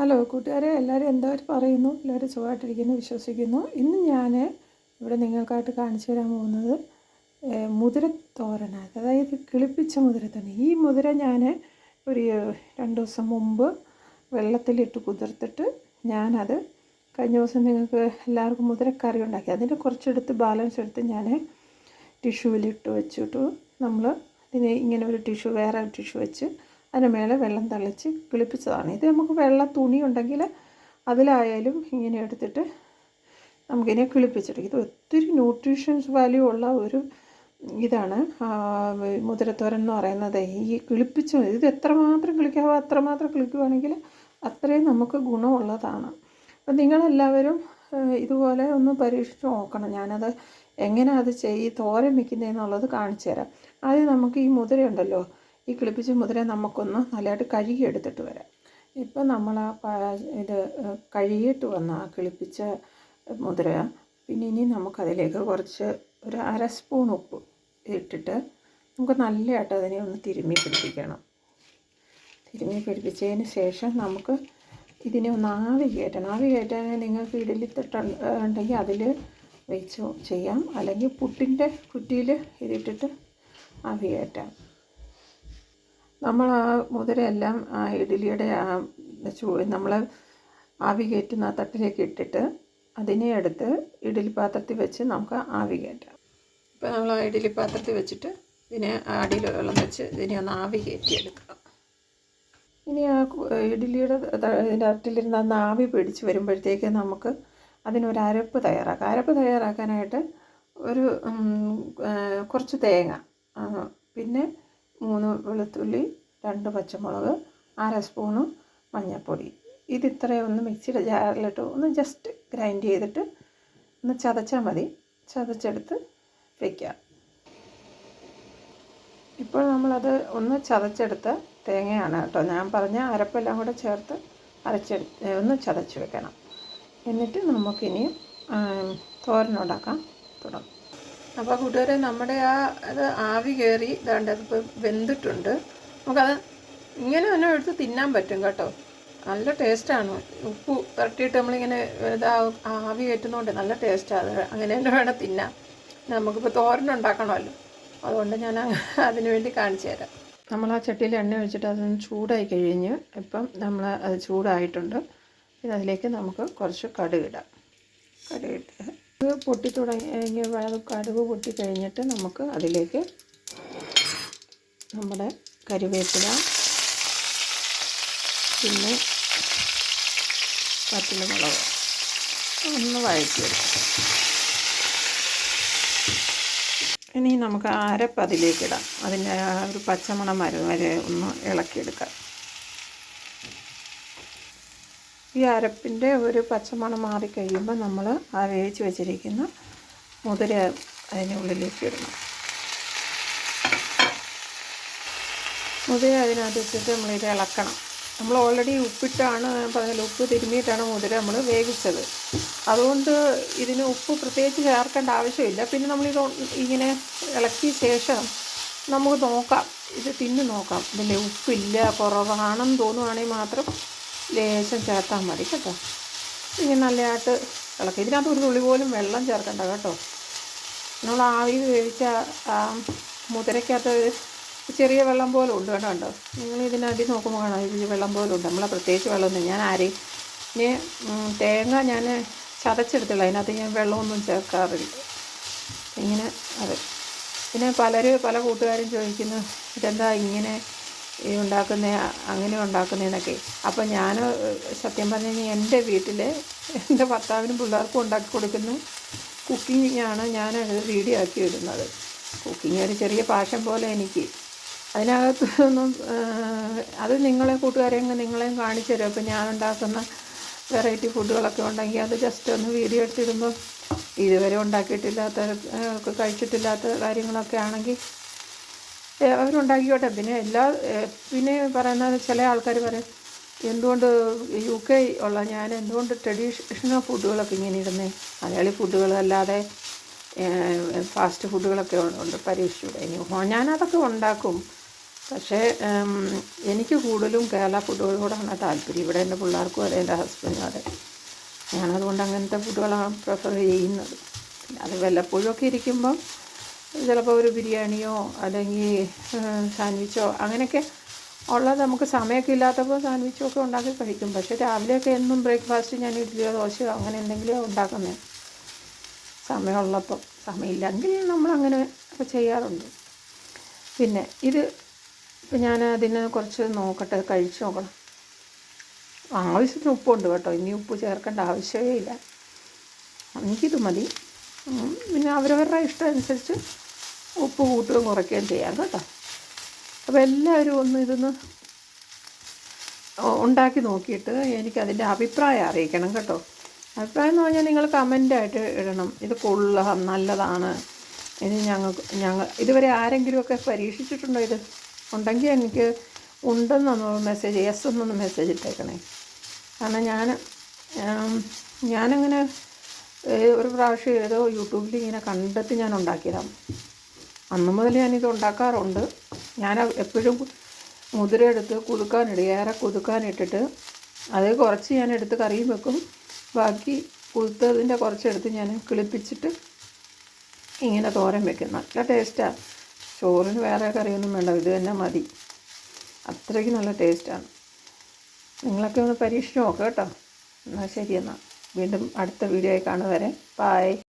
Hello കൂട്ടുകാരെ, എല്ലാവരും എന്തായിട്ട് പറയുന്നു? എല്ലാവരും സുഖമായിട്ടിരിക്കുന്നു വിശ്വസിക്കുന്നു. ഇന്ന് ഞാൻ ഇവിടെ നിങ്ങൾക്കായിട്ട് കാണിച്ചു തരാൻ പോകുന്നത് മുതിരത്തോരനാണ്. അതായത് കിളിപ്പിച്ച മുതിരത്തോരൻ. ഈ മുതിര ഞാൻ ഒരു 2 ദിവസം മുമ്പ് വെള്ളത്തിലിട്ട് കുതിർത്തിട്ട് ഞാനത് കഴിഞ്ഞ ദിവസം നിങ്ങൾക്ക് എല്ലാവർക്കും മുതിരക്കറി ഉണ്ടാക്കി. അതിൻ്റെ കുറച്ചെടുത്ത് ബാലൻസ് എടുത്ത് ഞാൻ ടിഷ്യൂവിലിട്ട് വെച്ചിട്ട് നമ്മൾ ഇതിനെ ഇങ്ങനെ ഒരു ടിഷ്യൂ വേറെ ടിഷ്യൂ വെച്ച് അതിന് മേലെ വെള്ളം തളിച്ച് കിളിപ്പിച്ചതാണ്. ഇത് നമുക്ക് വെള്ള തുണി ഉണ്ടെങ്കിൽ അതിലായാലും ഇങ്ങനെ എടുത്തിട്ട് നമുക്കിതിനെ കിളിപ്പിച്ചെടുക്കും. ഇത് ഒത്തിരി ന്യൂട്രീഷ്യൻസ് വാല്യൂ ഉള്ള ഒരു ഇതാണ് മുതിരത്തോരൻ എന്ന് പറയുന്നത്. ഈ കിളിപ്പിച്ച് ഇത് എത്രമാത്രം കിളിക്കാവോ അത്രമാത്രം കിളിക്കുകയാണെങ്കിൽ അത്രയും നമുക്ക് ഗുണമുള്ളതാണ്. അപ്പം നിങ്ങളെല്ലാവരും ഇതുപോലെ ഒന്ന് പരീക്ഷിച്ച് നോക്കണം. ഞാനത് എങ്ങനെ അത് തോരൻ വയ്ക്കുന്നതെന്നുള്ളത് കാണിച്ചു തരാം. ആദ്യം നമുക്ക് ഈ മുതിരയുണ്ടല്ലോ, ഈ കിളിപ്പിച്ച മുതിര നമുക്കൊന്ന് നല്ലതായിട്ട് കഴുകി എടുത്തിട്ട് വരാം. ഇപ്പം നമ്മൾ ഇത് കഴുകിയിട്ട് വന്ന ആ കിളിപ്പിച്ച മുതിര പിന്നെ ഇനി നമുക്കതിലേക്ക് കുറച്ച് ഒരു 1/2 സ്പൂൺ ഉപ്പ് ഇട്ടിട്ട് നമുക്ക് നല്ലതായിട്ട് അതിനെ ഒന്ന് തിരുമ്മി പിടിപ്പിക്കണം. തിരുമ്മി പിടിപ്പിച്ചതിന് ശേഷം നമുക്ക് ഇതിനെ ഒന്ന് ആവി കയറ്റണം. ആവി കയറ്റാൻ നിങ്ങൾക്ക് ഇഡലി തട്ടുണ്ടെങ്കിൽ അതിൽ വെച്ച് ചെയ്യാം, അല്ലെങ്കിൽ പുട്ടിൻ്റെ കുറ്റിയിൽ ഇതിട്ടിട്ട് ആവി കയറ്റാം. നമ്മൾ ആ മുതിരയെല്ലാം ആ ഇഡ്ഡലിയുടെ നമ്മൾ ആവി കയറ്റുന്ന ആ തട്ടിലേക്ക് ഇട്ടിട്ട് അതിനെ എടുത്ത് ഇഡ്ഡലി പാത്രത്തിൽ വെച്ച് നമുക്ക് ആവി കയറ്റാം. ഇപ്പോൾ നമ്മൾ ആ ഇഡ്ഡലി പാത്രത്തിൽ വെച്ചിട്ട് ഇതിനെ അടിയിൽ വെള്ളം വെച്ച് ഇതിനെ ഒന്ന് ആവി കയറ്റിയെടുക്കണം. ഇനി ആ ഇഡ്ഡലിയുടെ ഇതിൻ്റെ അകത്തിലിരുന്ന് അന്ന് ആവി പിടിച്ച് വരുമ്പോഴത്തേക്ക് നമുക്ക് അതിനൊരു അരപ്പ് തയ്യാറാക്കാം. അരപ്പ് തയ്യാറാക്കാനായിട്ട് ഒരു കുറച്ച് തേങ്ങ, പിന്നെ 3 വെളുത്തുള്ളി, 2 പച്ചമുളക്, 1/2 സ്പൂണ് മഞ്ഞൾപ്പൊടി. ഇതിത്രയും ഒന്ന് മിക്സിയുടെ ജാറിലിട്ട് ഒന്ന് ജസ്റ്റ് ഗ്രൈൻഡ് ചെയ്തിട്ട് ഒന്ന് ചതച്ചാൽ മതി. ചതച്ചെടുത്ത് വയ്ക്കാം. ഇപ്പോൾ നമ്മളത് ഒന്ന് ചതച്ചെടുത്ത തേങ്ങയാണ് കേട്ടോ. ഞാൻ പറഞ്ഞ അരപ്പെല്ലാം കൂടെ ചേർത്ത് ഒന്ന് ചതച്ച് വെക്കണം. എന്നിട്ട് നമുക്കിനി തോരനുണ്ടാക്കാൻ തുടങ്ങും. അപ്പോൾ കൂട്ടുകാരെ, നമ്മുടെ അത് ആവി കയറി ഇതാണ്ട് അതിപ്പോൾ വെന്തിട്ടുണ്ട്. നമുക്കത് ഇങ്ങനെ തന്നെ എടുത്ത് തിന്നാൻ പറ്റും കേട്ടോ. നല്ല ടേസ്റ്റാണ്. ഉപ്പ് പുരട്ടിയിട്ട് നമ്മളിങ്ങനെ ആവി കയറ്റുന്നതുകൊണ്ട് നല്ല ടേസ്റ്റാണ്. അത് അങ്ങനെ തന്നെ വേണം തിന്നാൻ. നമുക്കിപ്പോൾ തോരനുണ്ടാക്കണമല്ലോ, അതുകൊണ്ട് ഞാൻ അതിന് വേണ്ടി കാണിച്ചു തരാം. നമ്മൾ ആ ചട്ടിയിൽ എണ്ണ ഒഴിച്ചിട്ട് അതൊന്ന് ചൂടായി കഴിഞ്ഞ് ഇപ്പം നമ്മൾ അത് ചൂടായിട്ടുണ്ട്. പിന്നെ അതിലേക്ക് നമുക്ക് കുറച്ച് കടുകിടാം. കടുകിട്ട് പൊട്ടി തുടങ്ങിയ കടുക് പൊട്ടി കഴിഞ്ഞിട്ട് നമുക്ക് അതിലേക്ക് നമ്മുടെ കറിവേപ്പില, പിന്നെ പച്ചമുളക് ഒന്ന് വഴറ്റിയെടുക്കാം. ഇനി നമുക്ക് അരപ്പ് അതിലേക്കിടാം. അതിൻ്റെ ഒരു പച്ചമണം വരെ ഒന്ന് ഇളക്കിയെടുക്കാം. ഈ അരപ്പിൻ്റെ ഒരു പച്ചമണം മാറിക്കഴിയുമ്പോൾ നമ്മൾ ആ വേവിച്ച് വെച്ചിരിക്കുന്ന മുതിര അതിനുള്ളിലേക്ക് ഇടണം. മുതിര അതിനകത്ത് ഇട്ടിട്ട് നമ്മളിത് ഇളക്കണം. നമ്മൾ ഓൾറെഡി ഉപ്പിട്ടാണ് പറഞ്ഞാൽ ഉപ്പ് തിരുമ്മിയിട്ടാണ് മുതിര നമ്മൾ വേവിച്ചത്. അതുകൊണ്ട് ഇതിന് ഉപ്പ് പ്രത്യേകിച്ച് ചേർക്കേണ്ട ആവശ്യമില്ല. പിന്നെ നമ്മളിത് ഇങ്ങനെ ഇളക്കിയ ശേഷം നമുക്ക് നോക്കാം, ഇത് തിന്ന് നോക്കാം. ഇതിൻ്റെ ഉപ്പില്ല കുറവാണെന്ന് തോന്നുവാണെങ്കിൽ മാത്രം ലേശം ചേർത്താൽ മതി കേട്ടോ. ഇങ്ങനെ നല്ലതായിട്ട് ഇളക്കി. ഇതിനകത്ത് ഒരു തുള്ളി പോലും വെള്ളം ചേർക്കണ്ട കേട്ടോ. നമ്മൾ ആവി വേവിച്ച മുതിരയ്ക്കകത്ത് ചെറിയ വെള്ളം പോലെ ഉണ്ട് കേട്ടോ. നിങ്ങൾ ഇതിനകത്ത് നോക്കുമ്പോൾ കാണാം, ഇത് വെള്ളം പോലെ ഉണ്ട്. നമ്മളെ പ്രത്യേകിച്ച് വെള്ളമൊന്നും ഞാൻ ഇനി തേങ്ങ ഞാൻ ചതച്ചെടുത്തുള്ള അതിനകത്ത് ഞാൻ വെള്ളമൊന്നും ചേർക്കാറില്ല. ഇങ്ങനെ അത് പിന്നെ പല കൂട്ടുകാരും ചോദിക്കുന്നു, ഇതെന്താ ഇങ്ങനെ അങ്ങനെ ഉണ്ടാക്കുന്നതെന്നൊക്കെ. അപ്പോൾ ഞാൻ സത്യം പറഞ്ഞു കഴിഞ്ഞാൽ എൻ്റെ വീട്ടിൽ എൻ്റെ ഭർത്താവിനും പിള്ളേർക്കും ഉണ്ടാക്കി കൊടുക്കുന്ന കുക്കിങ്ങാണ് ഞാനത് വീഡിയോ ആക്കി ഇടുന്നത്. കുക്കിംഗ് ഒരു ചെറിയ പാഷൻ പോലെ എനിക്ക്. അതിനകത്തൊന്നും അത് നിങ്ങളെയും കാണിച്ചു തരും. അപ്പോൾ ഞാനുണ്ടാക്കുന്ന വെറൈറ്റി ഫുഡുകളൊക്കെ ഉണ്ടെങ്കിൽ അത് ജസ്റ്റ് ഒന്ന് വീഡിയോ എടുത്തിടുമ്പോൾ ഇതുവരെ ഉണ്ടാക്കിയിട്ടില്ലാത്ത കഴിച്ചിട്ടില്ലാത്ത കാര്യങ്ങളൊക്കെ ആണെങ്കിൽ അവരുണ്ടാക്കിക്കോട്ടെ. പിന്നെ പറയുന്നത് ചില ആൾക്കാർ പറയും, എന്തുകൊണ്ട് UK ഉള്ള ഞാൻ എന്തുകൊണ്ട് ട്രഡീഷണൽ ഫുഡുകളൊക്കെ ഇങ്ങനെ ഇടുന്നേ, മലയാളി ഫുഡുകൾ അല്ലാതെ ഫാസ്റ്റ് ഫുഡുകളൊക്കെ ഉണ്ട് പരീക്ഷിച്ചൂടെ? ഞാനതൊക്കെ ഉണ്ടാക്കും. പക്ഷേ എനിക്ക് കൂടുതലും കേരള ഫുഡുകളോടാണ് താല്പര്യം. ഇവിടെ എൻ്റെ പിള്ളേർക്കും അതെ, എൻ്റെ ഹസ്ബൻഡും അതെ. ഞാനതുകൊണ്ട് അങ്ങനത്തെ ഫുഡുകളാണ് പ്രിഫർ ചെയ്യുന്നത്. അത് വല്ലപ്പോഴും ഒക്കെ ഇരിക്കുമ്പം ചിലപ്പോൾ ഒരു ബിരിയാണിയോ അല്ലെങ്കിൽ സാൻഡ്വിച്ചോ അങ്ങനെയൊക്കെ ഉള്ളത് നമുക്ക് സമയമൊക്കെ ഇല്ലാത്തപ്പോൾ സാൻഡ്വിച്ചോ ഒക്കെ ഉണ്ടാക്കി കഴിക്കും. പക്ഷേ രാവിലെയൊക്കെ എന്നും ബ്രേക്ക്ഫാസ്റ്റ് ഞാൻ ഇഡ്ഡലിയോ ദോശയോ അങ്ങനെ എന്തെങ്കിലും ഉണ്ടാക്കുന്നത് സമയമുള്ളപ്പം. സമയമില്ലെങ്കിൽ നമ്മളങ്ങനെ ഒക്കെ ചെയ്യാറുണ്ട്. പിന്നെ ഇത് ഞാൻ അതിന് കുറച്ച് നോക്കട്ടെ, കഴിച്ച് നോക്കണം. ആവശ്യത്തിന് ഉപ്പുണ്ട് കേട്ടോ, ഇനി ഉപ്പ് ചേർക്കേണ്ട ആവശ്യമേ ഇല്ല. എനിക്കിത് മതി. പിന്നെ അവരവരുടെ ഇഷ്ടം അനുസരിച്ച് ഉപ്പ് കൂട്ടുകയും കുറയ്ക്കുകയും ചെയ്യാം കേട്ടോ. അപ്പോൾ എല്ലാവരും ഒന്ന് ഇതൊന്ന് ഉണ്ടാക്കി നോക്കിയിട്ട് എനിക്കതിൻ്റെ അഭിപ്രായം അറിയിക്കണം കേട്ടോ. അഭിപ്രായം എന്ന് പറഞ്ഞാൽ നിങ്ങൾ കമൻ്റായിട്ട് ഇടണം. ഇത് കൊള്ളാം, നല്ലതാണ്, ഇത് ഞങ്ങൾ ഇതുവരെ ആരെങ്കിലുമൊക്കെ പരീക്ഷിച്ചിട്ടുണ്ടോ ഇത്? ഉണ്ടെങ്കിൽ എനിക്ക് ഉണ്ടെന്നൊന്ന് മെസ്സേജ്, യെസ് എന്നൊന്ന് മെസ്സേജ് ഇട്ടേക്കണേ. കാരണം ഞാനങ്ങനെ ഒരു പ്രാവശ്യം ഏതോ യൂട്യൂബിൽ ഇങ്ങനെ കണ്ടിട്ട് ഞാൻ ഉണ്ടാക്കിയതാണ്. അന്ന് മുതൽ ഞാനിത് ഉണ്ടാക്കാറുണ്ട്. ഞാൻ എപ്പോഴും മുതിര എടുത്ത് കുതുക്കാനിടും, ഏറെ കുതുക്കാനിട്ടിട്ട് അത് കുറച്ച് ഞാൻ എടുത്ത് കറിയും വെക്കും. ബാക്കി കുതുത്തതിൻ്റെ കുറച്ചെടുത്ത് ഞാൻ കിളിപ്പിച്ചിട്ട് ഇങ്ങനെ തോരൻ വെക്കും. നല്ല ടേസ്റ്റാണ്. ചോറിന് വേറെ കറിയൊന്നും വേണ്ട, ഇത് തന്നെ മതി. അത്രയ്ക്ക് നല്ല ടേസ്റ്റാണ്. നിങ്ങളൊക്കെ ഒന്ന് പരീക്ഷിച്ച് നോക്കാം കേട്ടോ. എന്നാൽ ശരി, എന്നാൽ വീണ്ടും അടുത്ത വീഡിയോ ആയി കാണുവരെ. ബൈ.